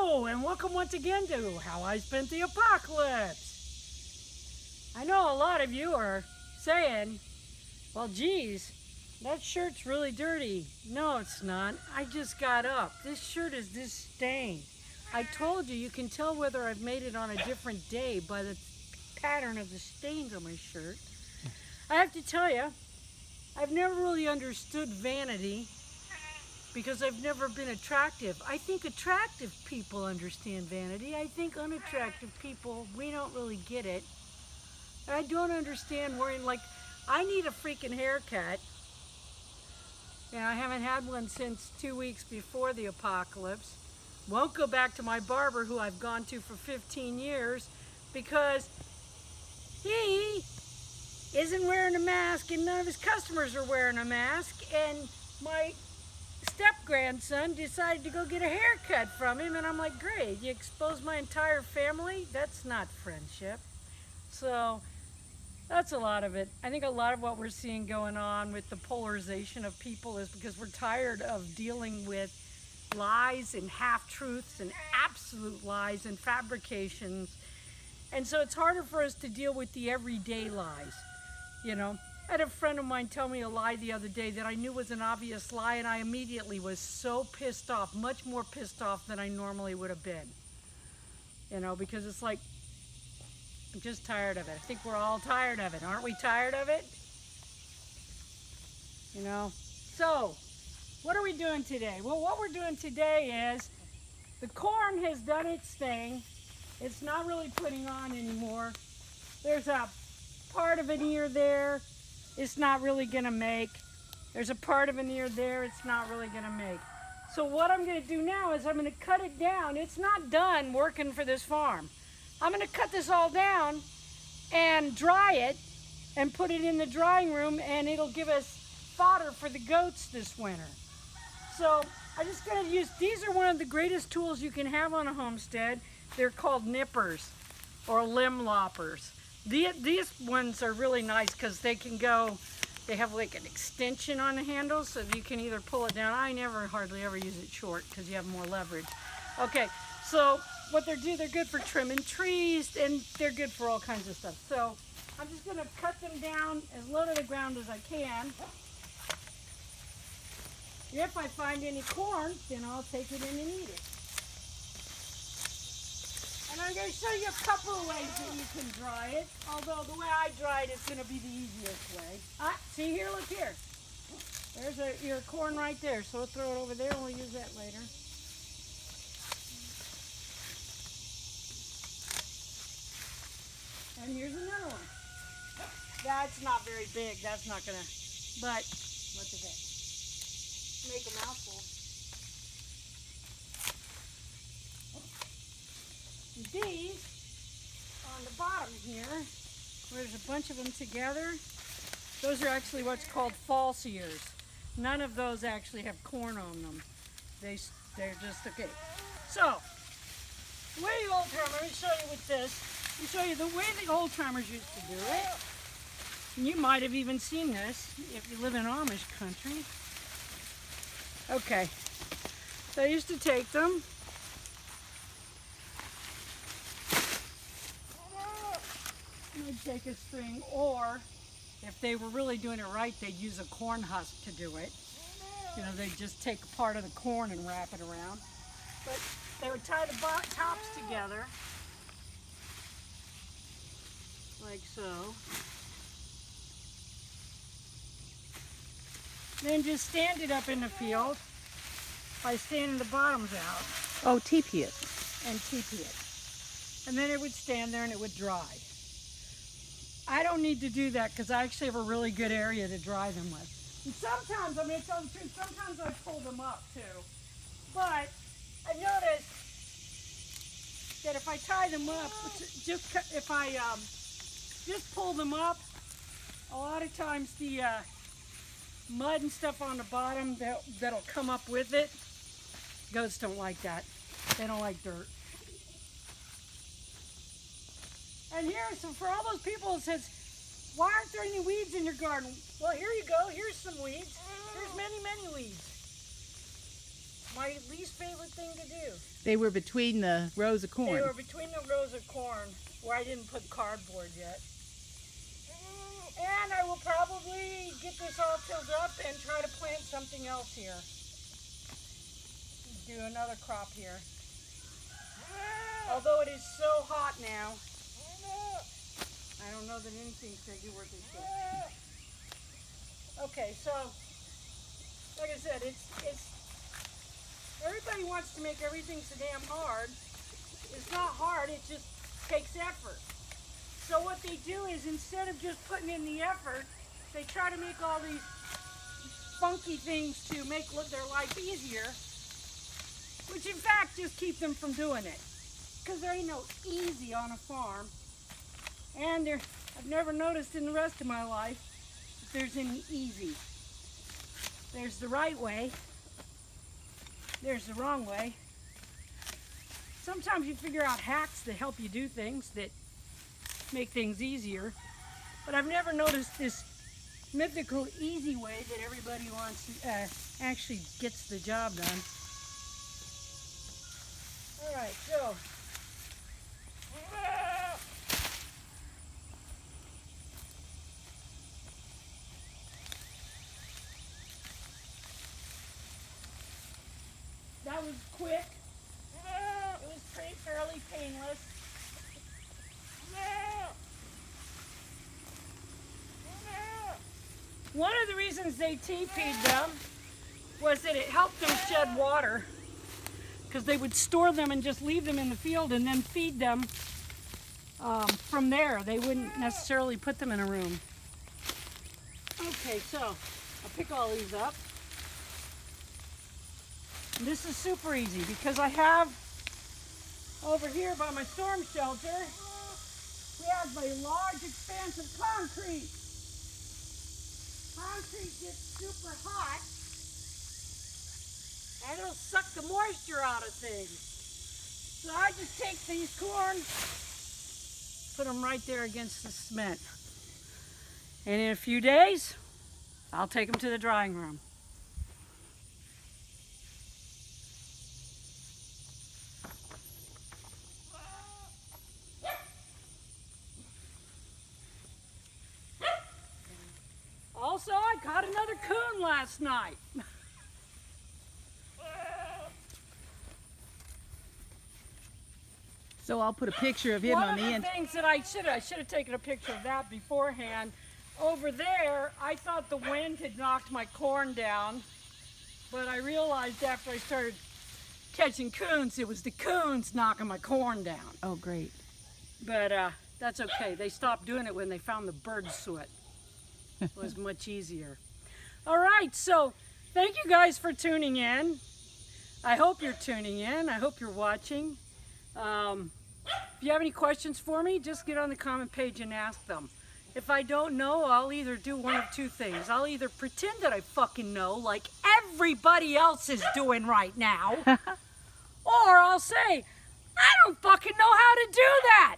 Hello, and welcome once again to How I Spent the Apocalypse. I know a lot of you are saying, well, geez, that shirt's really dirty. No, it's not. I just got up. This shirt is this stained. I told you, you can tell whether I've made it on a different day by the pattern of the stains on my shirt. I have to tell you, I've never really understood vanity because I've never been attractive. I think attractive people understand vanity. I think unattractive people, we don't really get it. I don't understand wearing, like, I need a freaking haircut. And I haven't had one since 2 weeks before the apocalypse. Won't go back to my barber, who I've gone to for 15 years, because he isn't wearing a mask and none of his customers are wearing a mask. And my step-grandson decided to go get a haircut from him, and I'm like, great, you expose my entire family? That's not friendship. So that's a lot of it. I think a lot of what we're seeing going on with the polarization of people is because we're tired of dealing with lies and half-truths and absolute lies and fabrications. And so it's harder for us to deal with the everyday lies, you know. I had a friend of mine tell me a lie the other day that I knew was an obvious lie, and I immediately was so pissed off, much more pissed off than I normally would have been. You know, because it's like, I'm just tired of it. I think we're all tired of it. Aren't we tired of it? You know? So, what are we doing today? Well, what we're doing today is the corn has done its thing. It's not really putting on anymore. There's a part of an ear there it's not really going to make. There's a part of an ear there it's not really going to make. So what I'm going to do now is I'm going to cut it down. It's not done working for this farm. I'm going to cut this all down and dry it and put it in the drying room, and it'll give us fodder for the goats this winter. So I'm just going to use, these are one of the greatest tools you can have on a homestead. They're called nippers or limb loppers. These ones are really nice because they can go, they have like an extension on the handle, so you can either pull it down. I never hardly ever use it short because you have more leverage. Okay, so what they're good for trimming trees, and they're good for all kinds of stuff. So I'm just going to cut them down as low to the ground as I can. If I find any corn, then I'll take it in and eat it. And I'm going to show you a couple of ways that you can dry it. Although the way I dry it is going to be the easiest way. See here, look here. There's a ear of corn right there. So we'll throw it over there and we'll use that later. And here's another one. That's not very big. That's not going to, but what the heck. Make a mouthful. These, on the bottom here, where there's a bunch of them together, those are actually what's called false ears. None of those actually have corn on them. They're just, okay. So, the way the old timers, let me show you with this. Let me show you the way the old timers used to do it. And you might have even seen this if you live in Amish country. Okay, they used to take them, and they'd take a string, or if they were really doing it right, they'd use a corn husk to do it. You know, they'd just take a part of the corn and wrap it around. But they would tie the tops together, like so. Then just stand it up in the field by standing the bottoms out. Oh, teepee it. And teepee it. And then it would stand there and it would dry. I don't need to do that because I actually have a really good area to dry them with. And sometimes, I'm going to tell the truth, sometimes I pull them up too. But I noticed that if I tie them up, if I just pull them up, a lot of times the mud and stuff on the bottom that'll come up with it. Goats don't like that. They don't like dirt. And here, so for all those people that says, why aren't there any weeds in your garden? Well, here you go. Here's some weeds. There's many, many weeds. My least favorite thing to do. They were between the rows of corn. They were between the rows of corn where I didn't put cardboard yet. And I will probably get this all tilled up and try to plant something else here. Do another crop here. Although it is so hot now, I don't know that anything's going to do worth its shit. Okay, so, like I said, it's everybody wants to make everything so damn hard. It's not hard, it just takes effort. So what they do is, instead of just putting in the effort, they try to make all these funky things to make their life easier, which in fact just keep them from doing it. Because there ain't no easy on a farm. And I've never noticed in the rest of my life that there's any easy. There's the right way. There's the wrong way. Sometimes you figure out hacks that help you do things that make things easier. But I've never noticed this mythical easy way that everybody wants to, actually gets the job done. All right, so. That was quick. It was fairly painless. One of the reasons they TP'd them was that it helped them shed water, because they would store them and just leave them in the field and then feed them from there. They wouldn't necessarily put them in a room. Okay, so I'll pick all these up. And this is super easy because I have over here by my storm shelter, we have a large expanse of concrete. Concrete gets super hot and it'll suck the moisture out of things. So I just take these corn, put them right there against the cement. And in a few days, I'll take them to the drying room. Also, I caught another coon last night. So I'll put a picture of him on the end. One of the things that I should have taken a picture of that beforehand. Over there, I thought the wind had knocked my corn down, but I realized after I started catching coons, it was the coons knocking my corn down. Oh, great. But that's okay. They stopped doing it when they found the bird soot. It was much easier. All right, so thank you guys for tuning in. I hope you're tuning in. I hope you're watching. If you have any questions for me, just get on the comment page and ask them. If I don't know, I'll either do one of two things. I'll either pretend that I fucking know, like everybody else is doing right now, or I'll say, I don't fucking know how to do that,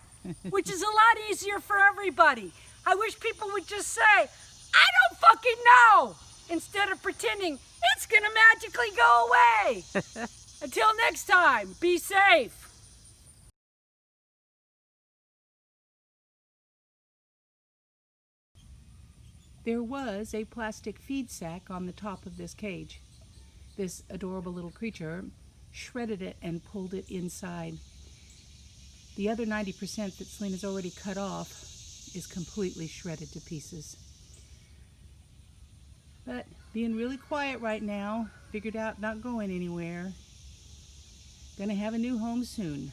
which is a lot easier for everybody. I wish people would just say, I don't fucking know, instead of pretending it's gonna magically go away. Until next time, be safe. There was a plastic feed sack on the top of this cage. This adorable little creature shredded it and pulled it inside. The other 90% that Selena's already cut off is completely shredded to pieces. But being really quiet right now, figured out not going anywhere. Gonna have a new home soon.